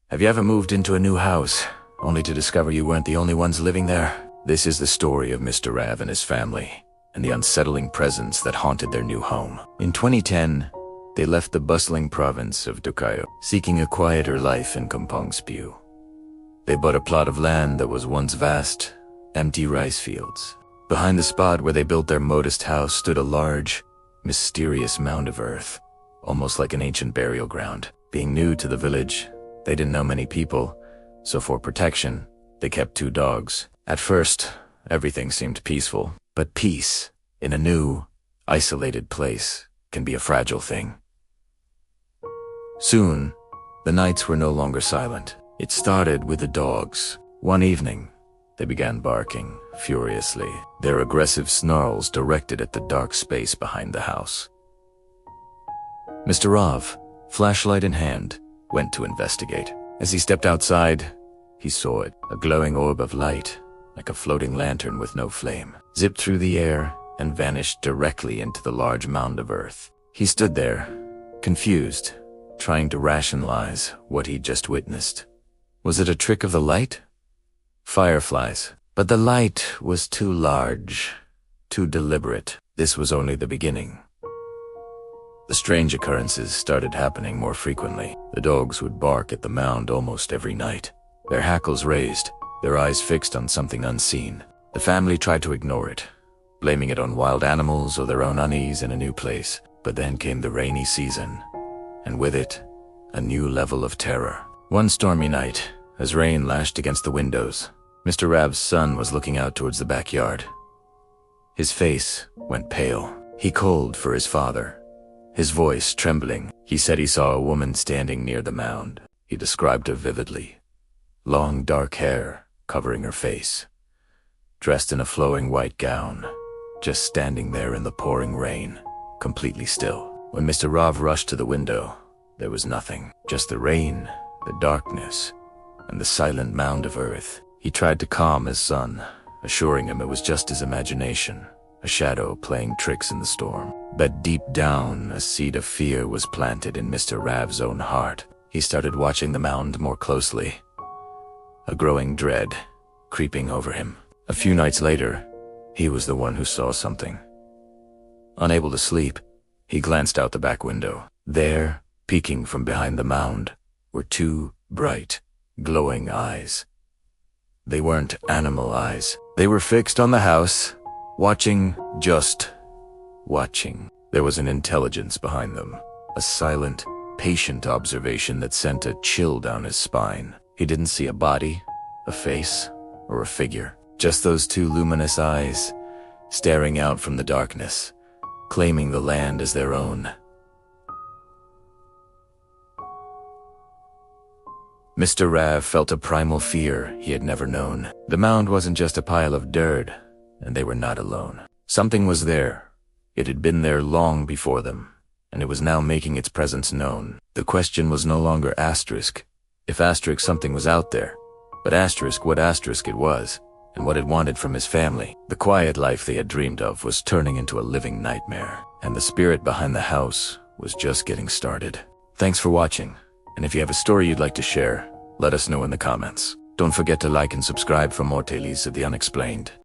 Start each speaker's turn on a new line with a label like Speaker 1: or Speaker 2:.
Speaker 1: Have you ever moved into a new house, only to discover you weren't the only ones living there? This is the story of Mr. Rav and his family, and the unsettling presence that haunted their new home. In 2010, they left the bustling province of Tokayo, seeking a quieter life in Kampong. They bought a plot of land that was once vast, empty rice fields. Behind the spot where they built their modest house stood a large, mysterious mound of earth, almost like an ancient burial ground. Being new to the village, they didn't know many people, so for protection, they kept 2 dogs. At first, everything seemed peaceful, but peace, in a new, isolated place, can be a fragile thing. Soon, the nights were no longer silent. It started with the dogs. One evening, they began barking furiously, their aggressive snarls directed at the dark space behind the house. Mr. Rav, flashlight in hand, went to investigate. As he stepped outside, he saw it, a glowing orb of light, like a floating lantern with no flame, zipped through the air and vanished directly into the large mound of earth. He stood there, confused, trying to rationalize what he'd just witnessed. Was it a trick of the light? Fireflies. But the light was too large, too deliberate. This was only the beginning. The strange occurrences started happening more frequently. The dogs would bark at the mound almost every night, their hackles raised, their eyes fixed on something unseen. The family tried to ignore it, blaming it on wild animals or their own unease in a new place. But then came the rainy season, and with it, a new level of terror. One stormy night, as rain lashed against the windows, Mr. Rav's son was looking out towards the backyard. His face went pale. He called for his father, his voice trembling. He said he saw a woman standing near the mound. He described her vividly. Long dark hair covering her face, dressed in a flowing white gown, just standing there in the pouring rain, completely still. When Mr. Rav rushed to the window, there was nothing, just the rain, the darkness, and the silent mound of earth. He tried to calm his son, assuring him it was just his imagination, a shadow playing tricks in the storm. But deep down, a seed of fear was planted in Mr. Rav's own heart. He started watching the mound more closely, a growing dread creeping over him. A few nights later, he was the one who saw something. Unable to sleep, he glanced out the back window. There, peeking from behind the mound, were 2 bright, glowing eyes. They weren't animal eyes. They were fixed on the house, watching, just watching. There was an intelligence behind them, a silent, patient observation that sent a chill down his spine. He didn't see a body, a face, or a figure. Just those 2 luminous eyes, staring out from the darkness, claiming the land as their own. Mr. Rav felt a primal fear he had never known. The mound wasn't just a pile of dirt, and they were not alone. Something was there. It had been there long before them, and it was now making its presence known. The question was no longer asterisk, if asterisk something was out there, but asterisk what asterisk it was, and what it wanted from his family. The quiet life they had dreamed of was turning into a living nightmare, and the spirit behind the house was just getting started. Thanks for watching. And if you have a story you'd like to share, let us know in the comments. Don't forget to like and subscribe for more tales of the unexplained.